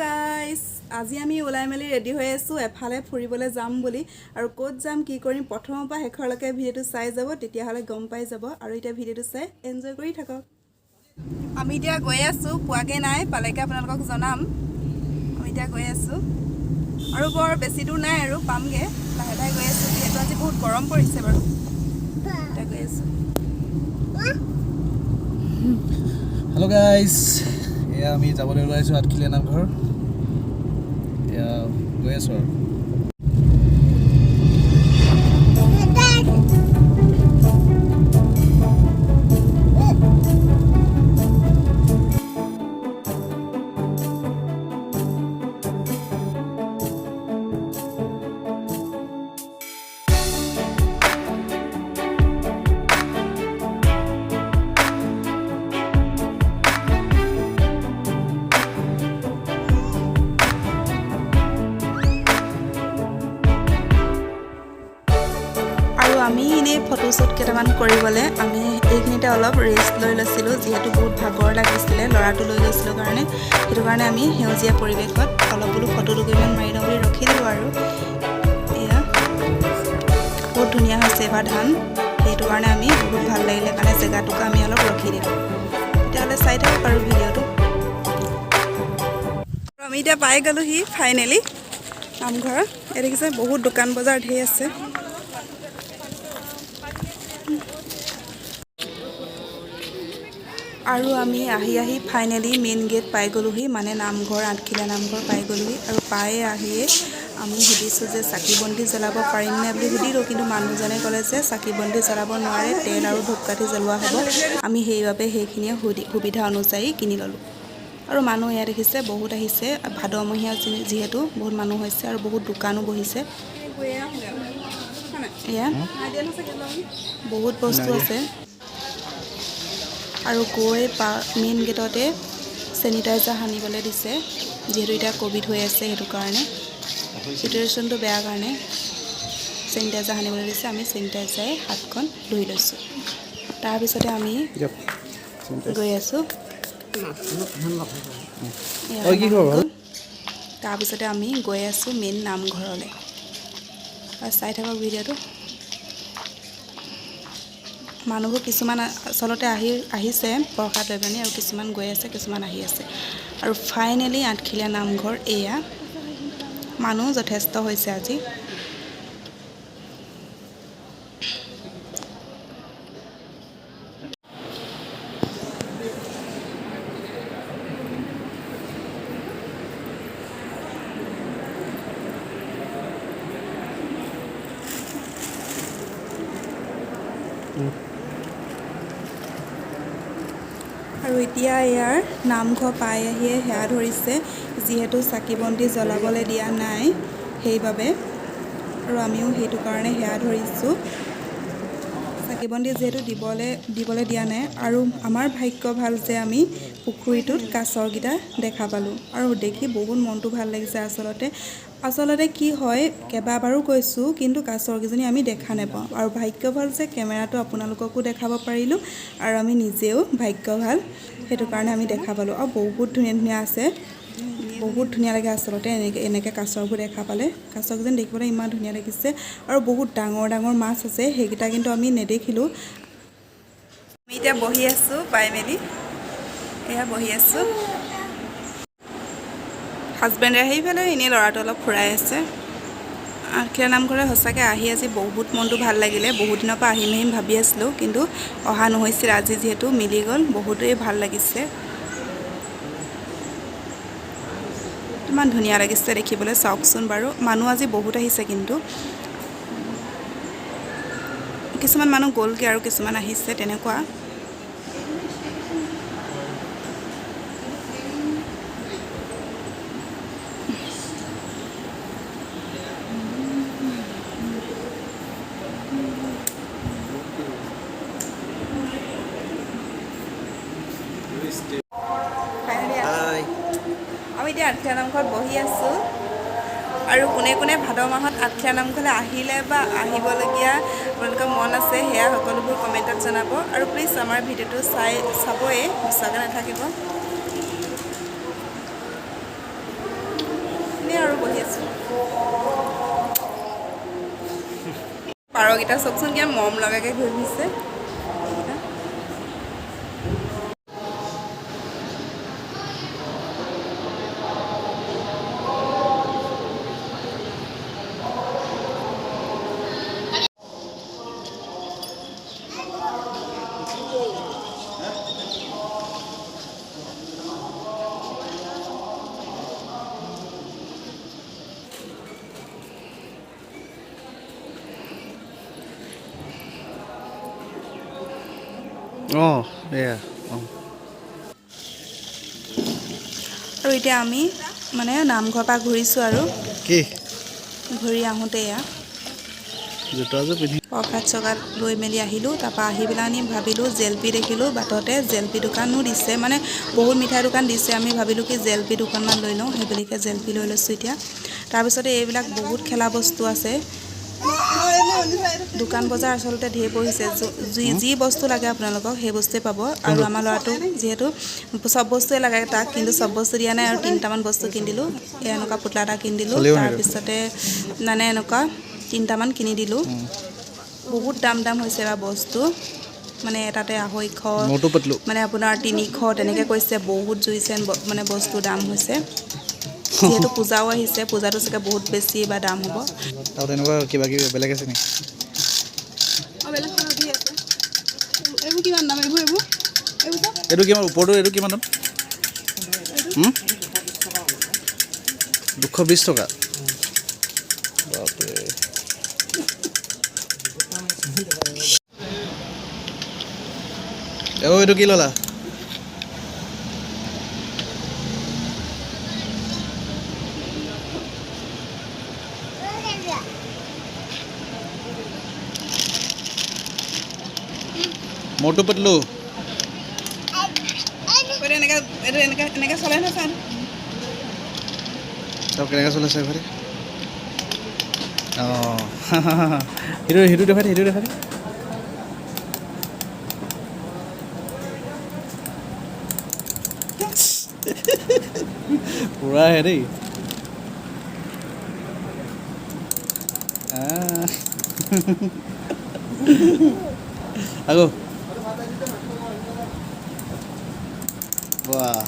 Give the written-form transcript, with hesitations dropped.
Guys আজি আমি ওলাই মেলি ৰেডি হৈ আছো এফালে ফুৰিবলৈ যাম বুলি আৰু ক'ত যাম কি কৰিম প্ৰথমৰ পৰা শেষৰলৈকে ভিডিওটো চাই যাব তেতিয়া হলে গম পাই যাব আৰু এটা ভিডিওটো চাই এনজয় কৰি থাকক আমি এতিয়া গৈ আছো পোৱাগে নাই পালেকে আপোনালোকক জনাম আমি এতিয়া গৈ আছো আৰু বৰ বেছি দূৰ নাই আৰু পামগে লাহে লাহে গৈ আছো যেহেতু আজি বহুত গৰম পৰিছে বাৰু এতিয়া গৈ আছো Hello guys, আমি যাবলৈ ওলাইছো আটখিলীয়া নামঘৰ গৈ আছো আমি ইনে ফটোশুট কেটামান কৰিবলে আমি এইখিনিতে অলপ ৰেষ্ট লৈ লৈছিলো যেহেতু বহুত ভাগৰ লাগিছিলে লৰাটো লৈ গৈছিলো কাৰণে সেইটো কাৰণে আমি হেউজিয়া পৰিৱেশত অলপ বুলু ফটো ডকুমেন্ট মাৰি লওঁ বুলি ৰখি দিলো আৰু এয়া বহুত ধুনীয়া হৈছে এবাৰ ধান সেইটো কাৰণে আমি বহুত ভাল লাগিলে কাৰণে জেগাটোক আমি অলপ ৰখি দিলো তেতিয়াহ'লে চাই থাকক আৰু ভিডিওটো আমি এতিয়া পাই গলো হি ফাইনেলি নামঘৰ এই দেখিছে বহুত দোকান বজাৰ ঢেৰ আছে আৰু আমি আহি ফাইনেলি মেইন গেট পাই গলোহি মানে নামঘৰ আটখিলা নামঘৰ পাই গলোহি আৰু পায়ে আহিয়ে আমি সুধিছো যে চাকি বন্তি জ্বলাব পাৰিম নে বুলি সুধিলো কিন্তু মানুহজনে ক'লে যে চাকি বন্তি জ্বলাব নোৱাৰে তেল আৰু ধূপকাঠি জ্বলোৱা হ'ব আমি সেইবাবে সেইখিনিয়ে সুবিধা অনুযায়ী কিনি ললো আৰু মানুহ ইয়াত দেখিছে বহুত আহিছে ভাদমহীয়া যিহেতু বহুত মানুহ হৈছে আৰু বহুত দোকানো বহিছে এয়া বহুত বস্তু আছে আৰু গৈ মেইন গেটতে স্যানিটাইজাৰ হানিবলৈ দিছে যেহেতু এটা কোভিড হৈ আছে সেইটো কাৰণে সিচুৱেশ্যনটো বেয়া কাৰণে স্যানিটাইজাৰ হানিবলৈ দিছে আমি স্যানিটাইজাৰে হাতখন ধুই লৈছো তাৰ পিছতে আমি গৈ আছো তাৰ পিছতে আমি গৈ আছো মেইন নামঘৰলৈ চাই থাকক ভিডিওটো মানুহবোৰ কিছুমান আচলতে আহিছে প্ৰসাদ লৈ পিনে আৰু কিছুমান গৈ আছে কিছুমান আহি আছে আৰু ফাইনেলি আটখিলীয়া নামঘৰ এয়া মানুহ যথেষ্ট হৈছে আজি আৰু এতিয়া ইয়াৰ নামঘৰ পাই আহিয়ে হেয়া ধৰিছে যিহেতু চাকি বন্তি জ্বলাবলৈ দিয়া নাই সেইবাবে আৰু আমিও সেইটো কাৰণে হেয়া ধৰিছো চাকি বন্তি যিহেতু দিবলৈ দিয়া নাই আৰু আমাৰ ভাগ্য ভাল যে আমি পুখুৰীটোত কাছৰগিটা দেখা পালো আৰু দেখি বহুত মনটো ভাল লাগিছে আচলতে কি হয় কেবাবাৰো কৈছো কিন্তু কাছৰগিজনী আমি দেখা নাপাওঁ আৰু ভাগ্য ভাল যে কেমেৰাটো আপোনালোককো দেখাব পাৰিলো আৰু আমি নিজেও ভাগ্য ভাল সেইটো কাৰণে আমি দেখা পালো আৰু বহুত ধুনীয়া আছে বহুত ধুনীয়া লাগে আচলতে এনেকে কাছৰবোৰ দেখা পালে কাছৰগিজন দেখিবলৈ ইমান ধুনীয়া লাগিছে আৰু বহুত ডাঙৰ মাছ আছে সেইকেইটা কিন্তু আমি নেদেখিলো আমি এতিয়া বহি আছো পাই মেলি এয়া বহি আছো হাজবেণ্ডে আহি পেলাই এনে লৰাটো অলপ ফুৰাই আছে আটখিলা নামঘৰে সঁচাকৈ আহি আজি বহুত মনটো ভাল লাগিলে বহুত দিনৰ পৰা আহিম ভাবি আছিলোঁ কিন্তু অহা নহৈছিল আজি যিহেতু মিলি গ'ল বহুতেই ভাল লাগিছে ইমান ধুনীয়া লাগিছে দেখিবলৈ চাওকচোন বাৰু মানুহ আজি বহুত আহিছে কিন্তু কিছুমান মানুহ গ'লগৈ আৰু কিছুমান আহিছে তেনেকুৱা আমি এতিয়া আটখিলা নামঘৰত বহি আছো আৰু কোনে কোনে ভাদ মাহত আটখিলা নামঘৰলৈ আহিলে বা আহিবলগীয়া আপোনালোকৰ মন আছে সেয়া সকলোবোৰ কমেণ্টত জনাব আৰু প্লিজ আমাৰ ভিডিওটো চাবই মিছাকৈ নাথাকিব পাৰকেইটা চাওকচোন কিমান মৰম লগাকৈ ঘূৰি ফুৰিছে। অঁ এয়া অঁ আৰু এতিয়া আমি মানে নামঘৰৰ পৰা ঘূৰিছোঁ আৰু কি ঘূৰি আহোঁতে এয়া জোতাযোৰ পিন্ধি প্ৰসাদ চকাত লৈ মেলি আহিলোঁ। তাৰপৰা আহি পেলাই আমি ভাবিলোঁ জেলপি দেখিলোঁ বাটতে, জেলপি দোকানো দিছে, মানে বহুত মিঠাই দোকান দিছে। আমি ভাবিলোঁ কি জেলপি দোকানমান লৈ লওঁ, সেইবুলিকে জেলপি লৈ লৈছোঁ। এতিয়া তাৰপিছতে এইবিলাক বহুত খেলা বস্তু আছে। দোকান বজাৰ আচলতে ঢেৰ বহিছে, যি বস্তু লাগে আপোনালোকক সেই বস্তুৱে পাব। আৰু আমাৰ ল'ৰাটোক যিহেতু চব বস্তুৱে লাগে তাক, কিন্তু চব বস্তু দিয়া নাই আৰু 3টামান বস্তু কিনি দিলোঁ। এনেকুৱা পুতলা এটা কিনি দিলোঁ, তাৰপিছতে মানে এনেকুৱা 3টামান কিনি দিলোঁ। বহুত দাম হৈছে বা বস্তু, মানে এটাতে 250, মানে আপোনাৰ 300 তেনেকৈ কৈছে। বহুত জুইছে মানে বস্তু দাম হৈছে, যিহেতু পূজাও আহিছে, পূজাটো চাগে বহুত বেছি বা দাম হ'ব। আৰু তেনেকুৱা কিবা কিবি বেলেগ আছে নেকি? এইবোৰ কিমান দাম? এইবোৰ এইটো কিমান ওপৰটো? এইটো কিমান দাম? 220 টকা। বাপৰে এইটো কি ল'লা? মটু পটলু এনেকৈ চলে নহয় চান। চাওক কেনেকৈ চলিছে ঘৰে। অঁ সেইটো দেখাই সেইটো দেখাই পুৰা হে দেই। আকৌ বাহ